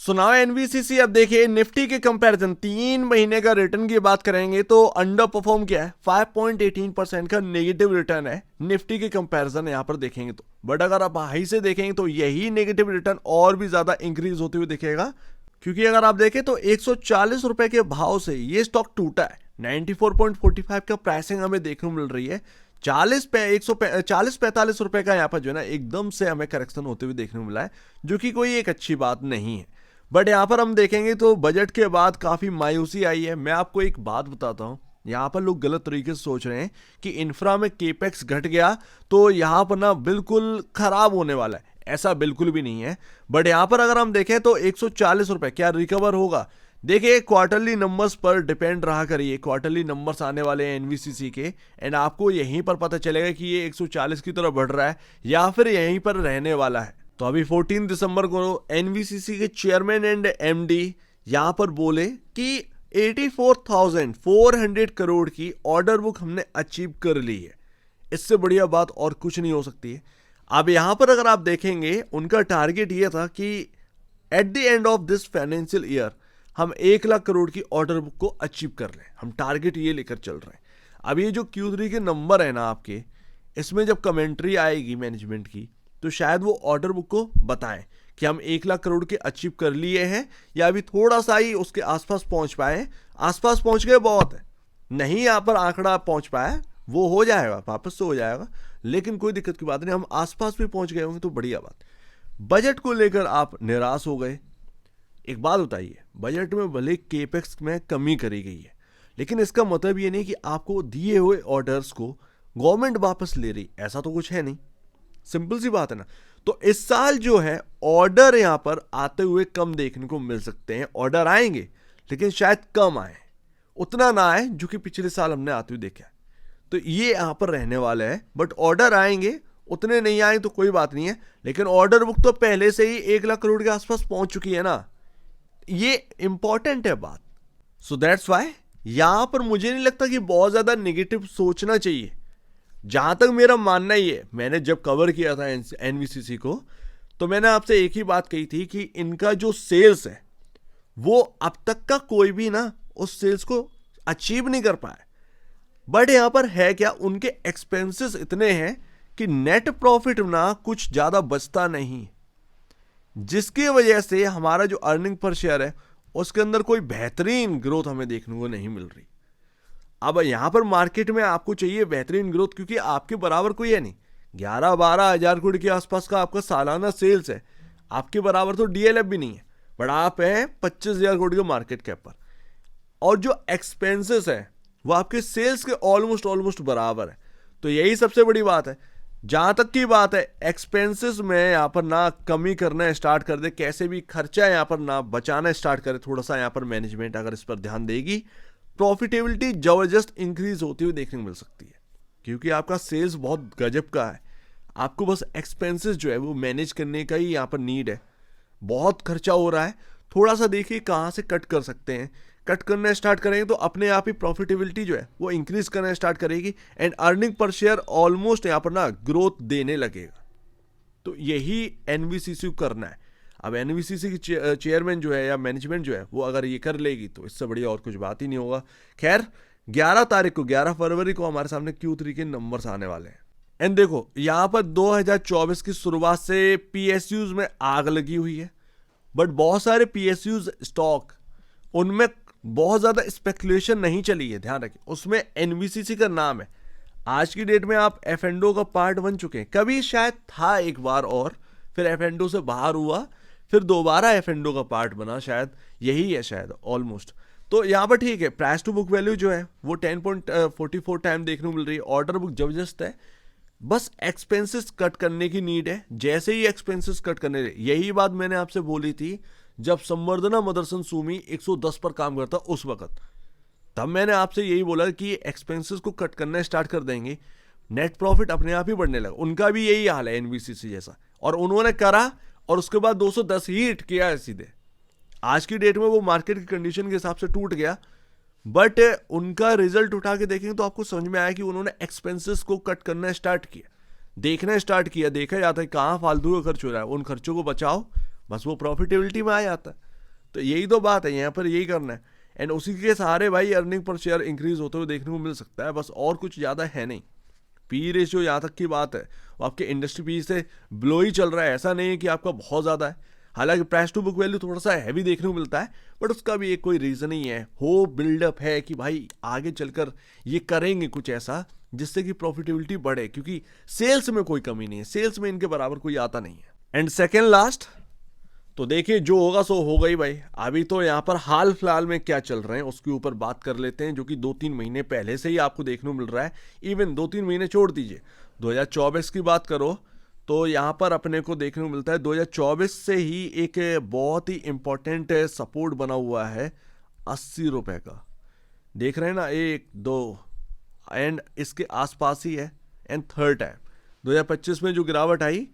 सुनाओ एनवीसीसी। अब देखिए निफ्टी के कंपैरिजन 3 महीने का रिटर्न की बात करेंगे तो अंडर परफॉर्म किया है। 5.18% का नेगेटिव रिटर्न है निफ्टी के कंपैरिजन यहां पर देखेंगे तो। बट अगर आप हाई से देखेंगे तो यही नेगेटिव रिटर्न और भी ज्यादा इंक्रीज होते हुए दिखेगा, क्योंकि अगर आप देखें तो 140 रुपए के भाव से ये स्टॉक टूटा है। 94.45 का प्राइसिंग हमें देखने को मिल रही है। 40-45 रुपए का यहाँ पर जो है ना एकदम से हमें करेक्शन होते हुए देखने को मिला है, जो कि कोई एक अच्छी बात नहीं है। बट यहाँ पर हम देखेंगे तो बजट के बाद काफी मायूसी आई है। मैं आपको एक बात बताता हूँ, यहाँ पर लोग गलत तरीके से सोच रहे हैं कि इंफ्रा में केपेक्स घट गया तो यहाँ पर ना बिल्कुल खराब होने वाला है। ऐसा बिल्कुल भी नहीं है। बट यहाँ पर अगर हम देखें तो 140 रुपए क्या रिकवर होगा? देखिए क्वार्टरली नंबर्स पर डिपेंड रहा करिए। क्वार्टरली नंबर्स आने वाले हैं एनवीसीसी के, एंड आपको यहीं पर पता चलेगा कि ये 140 की तरफ बढ़ रहा है या फिर यहीं पर रहने वाला है। तो अभी 14 दिसंबर को एनवीसीसी के चेयरमैन एंड एमडी यहां पर बोले कि 84,400 करोड़ की ऑर्डर बुक हमने अचीव कर ली है। इससे बढ़िया बात और कुछ नहीं हो सकती है। अब यहां पर अगर आप देखेंगे उनका टारगेट ये था कि at the end of this financial year हम 1 लाख करोड़ की ऑर्डर बुक को अचीव कर लें। हम टारगेट ये लेकर चल रहे हैं। अब ये जो Q3 के नंबर है ना आपके, इसमें जब कमेंट्री आएगी मैनेजमेंट की तो शायद वो ऑर्डर बुक को बताएं कि हम 1 लाख करोड़ के अचीव कर लिए हैं या अभी थोड़ा सा ही उसके आसपास पहुंच पाए। आसपास पहुंच गए बहुत है, नहीं यहाँ पर आंकड़ा पहुंच पाया, वो हो जाएगा, वापस से हो जाएगा, लेकिन कोई दिक्कत की बात नहीं। हम आसपास भी पहुंच गए होंगे तो बढ़िया बात। बजट को लेकर आप निराश हो गए। एक बात बताइए, बजट में भले केपेक्स में कमी करी गई है, लेकिन इसका मतलब ये नहीं कि आपको दिए हुए ऑर्डर्स को गवर्नमेंट वापस ले रही, ऐसा तो कुछ है नहीं। सिंपल सी बात है ना। तो इस साल जो है ऑर्डर यहां पर आते हुए कम देखने को मिल सकते हैं। ऑर्डर आएंगे लेकिन शायद कम आए, उतना ना आए जो कि पिछले साल हमने आते हुए देखा है। तो ये यहां पर रहने वाला है। बट ऑर्डर आएंगे, उतने नहीं आए तो कोई बात नहीं है, लेकिन ऑर्डर बुक तो पहले से ही 1 लाख करोड़ के आसपास पहुंच चुकी है ना। ये इंपॉर्टेंट है बात। सो दैट्स वाई यहां पर मुझे नहीं लगता कि बहुत ज्यादा नेगेटिव सोचना चाहिए। जहां तक मेरा मानना ही है, मैंने जब कवर किया था एनवीसीसी को तो मैंने आपसे एक ही बात कही थी कि इनका जो सेल्स है वो अब तक का कोई भी ना उस सेल्स को अचीव नहीं कर पाया। बट यहां पर है क्या, उनके एक्सपेंसेस इतने हैं कि नेट प्रॉफिट ना कुछ ज्यादा बचता नहीं, जिसकी वजह से हमारा जो अर्निंग पर शेयर है उसके अंदर कोई बेहतरीन ग्रोथ हमें देखने को नहीं मिल रही। अब यहां पर मार्केट में आपको चाहिए बेहतरीन ग्रोथ, क्योंकि आपके बराबर कोई है नहीं। 11-12 हजार करोड़ के आसपास का आपका सालाना सेल्स है, आपके बराबर तो डीएलएफ भी नहीं है। बट आप हैं 25,000 करोड़ के मार्केट कैप पर, और जो एक्सपेंसेस है वो आपके सेल्स के ऑलमोस्ट बराबर है। तो यही सबसे बड़ी बात है। जहां तक की बात है एक्सपेंसेस में यहाँ पर ना कमी करना स्टार्ट कर दे, कैसे भी खर्चा यहाँ पर ना बचाना स्टार्ट करे, थोड़ा सा यहाँ पर मैनेजमेंट अगर इस पर ध्यान देगी, प्रॉफिटेबिलिटी जबरदस्त इंक्रीज होती हुई देखने को मिल सकती है। क्योंकि आपका सेल्स बहुत गजब का है, आपको बस एक्सपेंसेस जो है वो मैनेज करने का ही यहाँ पर नीड है। बहुत खर्चा हो रहा है, थोड़ा सा देखिए कहाँ से कट कर सकते हैं। कट करना स्टार्ट करेंगे तो अपने आप ही प्रॉफिटेबिलिटी जो है वो इंक्रीज करना स्टार्ट करेगी, and earning per share almost यहाँ पर ना ग्रोथ देने लगेगा। तो यही एनवीसीसी को करना है। अब एनवीसीसी की चेयरमैन जो है या मैनेजमेंट जो है वो अगर ये कर लेगी तो इससे बढ़िया और कुछ बात ही नहीं होगा। खैर 11 फरवरी को हमारे सामने Q3 के नंबर्स आने वाले हैं। एंड देखो यहाँ पर 2024 की शुरुआत से पीएसयूज में आग लगी हुई है। बट बहुत सारे पीएसयूज स्टॉक, उनमें बहुत ज्यादा स्पेकुलेशन नहीं चली है, ध्यान रखें। उसमें एनवीसीसी का नाम है। आज की डेट में आप एफएनडो का पार्ट बन चुके हैं। कभी शायद था एक बार और फिर एफएनडो से बाहर हुआ, फिर दोबारा एफएनडो का पार्ट बना, शायद यही है शायद ऑलमोस्ट। तो यहाँ पर ठीक है, प्राइस टू बुक वैल्यू जो है वो 10.44 टाइम देखने को मिल रही है। ऑर्डर बुक जबरदस्त है, बस एक्सपेंसेस कट करने की नीड है। जैसे ही एक्सपेंसेस कट करने, यही बात मैंने आपसे बोली थी जब संवर्धना मदरसन सुमी 110 पर काम करता उस वक्त। तब मैंने आपसे यही बोला कि एक्सपेंसेस को कट करना स्टार्ट कर देंगे, नेट प्रॉफिट अपने आप ही बढ़ने लगा। उनका भी यही हाल है एनवीसीसी जैसा, और उन्होंने करा और उसके बाद 210 ही हिट किया है सीधे। आज की डेट में वो मार्केट की कंडीशन के हिसाब से टूट गया, बट उनका रिजल्ट उठा के देखेंगे तो आपको समझ में आया कि उन्होंने एक्सपेंसेस को कट करना स्टार्ट किया, देखना स्टार्ट किया। देखा जाता है कहाँ फालतू का खर्च हो रहा है, उन खर्चों को बचाओ, बस वो प्रॉफिटेबिलिटी में आ जाता है। तो यही तो बात है, यहाँ पर यही करना है। एंड उसी के सहारे भाई अर्निंग पर शेयर इंक्रीज होते हुए देखने को मिल सकता है, बस और कुछ ज़्यादा है नहीं। पी रेशियो यहाँ तक की बात है वो आपके इंडस्ट्री पी से ब्लो ही चल रहा है, ऐसा नहीं है कि आपका बहुत ज़्यादा है। हालांकि प्राइस टू बुक वैल्यू थोड़ा सा हैवी देखने को मिलता है, बट उसका भी एक कोई रीज़न ही है, हो बिल्डअप है कि भाई आगे चलकर ये करेंगे कुछ ऐसा जिससे कि प्रॉफिटेबिलिटी बढ़े, क्योंकि सेल्स में कोई कमी नहीं है, सेल्स में इनके बराबर कोई आता नहीं है। एंड सेकेंड लास्ट, तो देखिए जो होगा सो होगा ही भाई। अभी तो यहाँ पर हाल फिलहाल में क्या चल रहे हैं उसके ऊपर बात कर लेते हैं, जो कि 2-3 महीने पहले से ही आपको देखने को मिल रहा है। इवन 2-3 महीने छोड़ दीजिए, 2024 की बात करो तो यहाँ पर अपने को देखने को मिलता है 2024 से ही एक बहुत ही इंपॉर्टेंट सपोर्ट बना हुआ है 80 रुपये का। देख रहे हैं ना, 1 2 एंड इसके आसपास ही है। एंड थर्ड टाइम 2025 में जो गिरावट आई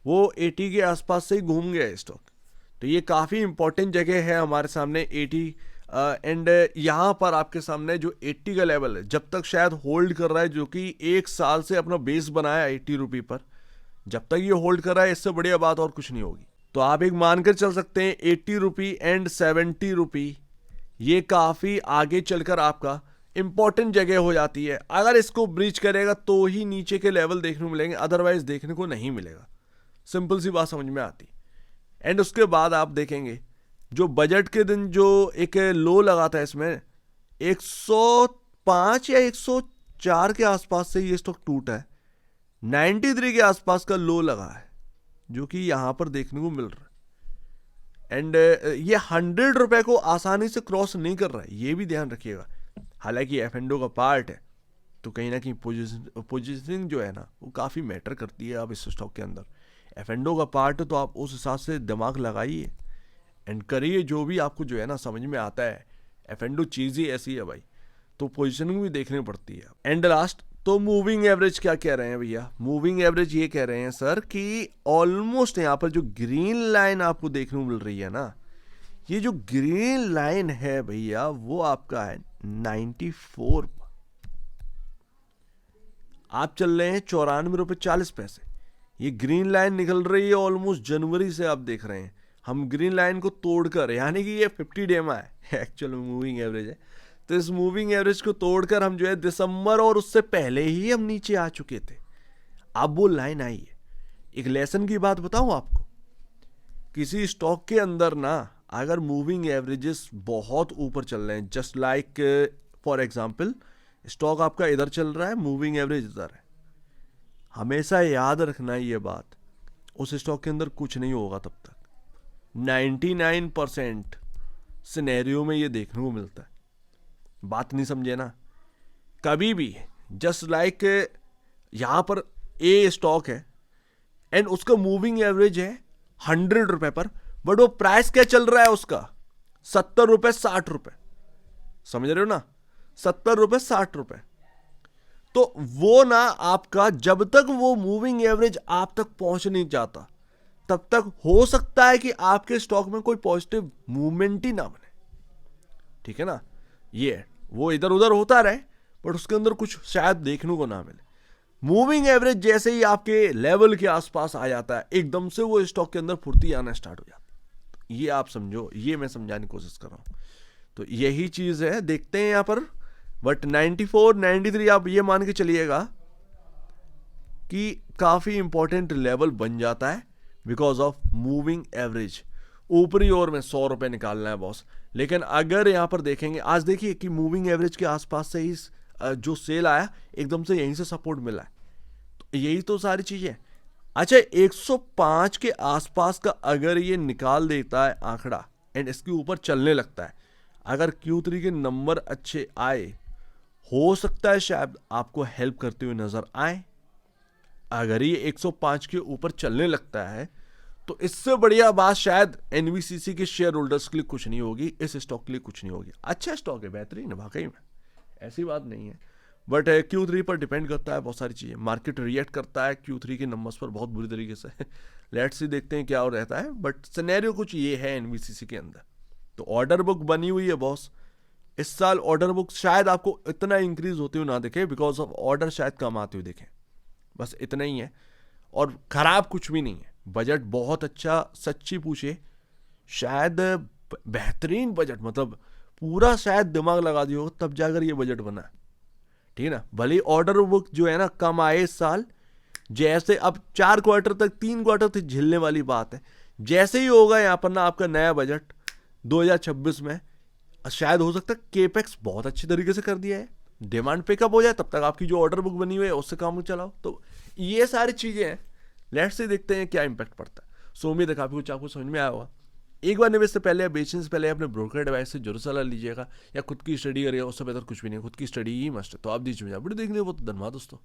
वो 80 के आसपास से ही घूम गया स्टॉक। तो ये काफ़ी इंपॉर्टेंट जगह है हमारे सामने 80। एंड यहाँ पर आपके सामने जो 80 का लेवल है जब तक शायद होल्ड कर रहा है, जो कि 1 साल से अपना बेस बनाया 80 रुपये पर, जब तक ये होल्ड कर रहा है इससे बढ़िया बात और कुछ नहीं होगी। तो आप एक मानकर चल सकते हैं 80 रुपये एंड 70 रुपये, ये काफ़ी आगे चलकर आपका इंपॉर्टेंट जगह हो जाती है। अगर इसको ब्रीच करेगा तो ही नीचे के लेवल देखने को मिलेंगे, अदरवाइज देखने को नहीं मिलेगा। सिंपल सी बात समझ में आती। एंड उसके बाद आप देखेंगे जो बजट के दिन जो एक लो लगा था इसमें 105 या 104 के आसपास से ये स्टॉक टूटा है, 93 के आसपास का लो लगा है जो कि यहाँ पर देखने को मिल रहा है। एंड ये 100 रुपए को आसानी से क्रॉस नहीं कर रहा है, ये भी ध्यान रखिएगा। हालांकि F&O का पार्ट है तो कहीं ना कहीं पोजीशनिंग जो है ना वो काफ़ी मैटर करती है। अब इस स्टॉक के अंदर F&O का पार्ट है तो आप उस हिसाब से दिमाग लगाइए एंड करिए जो भी आपको जो है ना समझ में आता है। F&O चीज़ ही ऐसी है भाई, तो पोजीशनिंग भी देखनी पड़ती है। एंड लास्ट, तो मूविंग एवरेज क्या कह रहे हैं भैया? मूविंग एवरेज ये कह रहे हैं सर कि ऑलमोस्ट यहाँ पर जो ग्रीन लाइन आपको देखने को मिल रही है ना, ये जो ग्रीन लाइन है भैया वो आपका है 94। आप चल रहे हैं 94 रुपये 40 पैसे। ये ग्रीन लाइन निकल रही है ऑलमोस्ट जनवरी से, आप देख रहे हैं हम ग्रीन लाइन को तोड़कर, यानी कि ये 50 डेमा है एक्चुअल में मूविंग एवरेज है, तो इस मूविंग एवरेज को तोड़कर हम जो है दिसंबर और उससे पहले ही हम नीचे आ चुके थे। अब वो लाइन आई है। एक लेसन की बात बताऊं आपको, किसी स्टॉक के अंदर ना अगर मूविंग एवरेजेस बहुत ऊपर चल रहे हैं, just like for example stock आपका इधर चल रहा है, मूविंग एवरेज इधर है, हमेशा याद रखना ये बात, उस स्टॉक के अंदर कुछ नहीं होगा तब तक। 99% सिनेरियो में ये देखने को मिलता है। बात नहीं समझे ना कभी भी। जस्ट लाइक यहाँ पर ए स्टॉक है एंड उसका मूविंग एवरेज है 100 रुपए पर, बट वो प्राइस क्या चल रहा है उसका 70 रुपए 60 रुपए, समझ रहे हो ना, 70 रुपए 60 रुपए। तो वो ना आपका जब तक वो मूविंग एवरेज आप तक पहुंच नहीं जाता तब तक हो सकता है कि आपके स्टॉक में कोई पॉजिटिव मूवमेंट ही ना बने, ठीक है ना। ये वो इधर उधर होता रहे बट उसके अंदर कुछ शायद देखने को ना मिले। मूविंग एवरेज जैसे ही आपके लेवल के आसपास आ जाता है एकदम से वो स्टॉक के अंदर फुर्ती आना स्टार्ट हो जाती है। ये आप समझो, ये मैं समझाने की कोशिश कर रहा हूं। तो यही चीज है, देखते हैं यहां पर। बट 94 93 आप ये मान के चलिएगा कि काफी इंपॉर्टेंट लेवल बन जाता है बिकॉज ऑफ मूविंग एवरेज। ऊपरी ओर में 100 रुपए निकालना है बॉस, लेकिन अगर यहां पर देखेंगे आज देखिए कि मूविंग एवरेज के आसपास से ही जो सेल आया एकदम से यहीं से सपोर्ट मिला है। तो यही तो सारी चीजें। अच्छा 105 के आसपास का अगर ये निकाल देता है आंकड़ा एंड इसके ऊपर चलने लगता है, अगर Q3 के नंबर अच्छे आए, हो सकता है शायद आपको हेल्प करते हुए नजर आए। अगर ये 105 के ऊपर चलने लगता है तो इससे बढ़िया बात शायद NVCC के शेयर होल्डर्स के लिए कुछ नहीं होगी, इस स्टॉक के लिए कुछ नहीं होगी। अच्छा स्टॉक है, बेहतरीन है वाकई में, ऐसी बात नहीं है। बट Q3 पर डिपेंड करता है बहुत सारी चीज़ें, मार्केट रिएक्ट करता है Q3 के नंबर्स पर बहुत बुरी तरीके से। लेट्स सी देखते हैं क्या हो रहता है, बट सिनेरियो कुछ ये है NVCC के अंदर। तो ऑर्डर बुक बनी हुई है बॉस, इस साल ऑर्डर बुक शायद आपको इतना इंक्रीज होते हुए ना दिखे बिकॉज ऑफ ऑर्डर शायद कम आते हुए दिखे, बस इतना ही है। और खराब कुछ भी नहीं है, बजट बहुत अच्छा, सच्ची पूछे शायद बेहतरीन बजट, मतलब पूरा शायद दिमाग लगा दिया होगा तब जाकर ये बजट बना है, ठीक है ना। भले ही ऑर्डर बुक जो है ना कम आए इस साल, जैसे अब 4 क्वार्टर तक, 3 क्वार्टर तक झेलने वाली बात है, जैसे ही होगा यहाँ पर ना आपका नया बजट 2026 में, शायद हो सकता है केपेक्स बहुत अच्छी तरीके से कर दिया है, डिमांड पिकअप हो जाए, तब तक आपकी जो ऑर्डर बुक बनी हुई है उससे काम चलाओ। तो ये सारी चीज़ें हैं, लेट्स से देखते हैं क्या इंपैक्ट पड़ता है। सो उम्मीद है काफ़ी कुछ आपको समझ में आया होगा। एक बार निवेश से पहले या बेचने से पहले अपने ब्रोकर एडवाइस से जरूर सलाह लीजिएगा, या खुद की स्टडी करिएगा, उससे बेहतर कुछ भी नहीं, खुद की स्टडी ही मस्ट है। तो आप दीजिए वीडियो देखने को, तो धन्यवाद दोस्तों।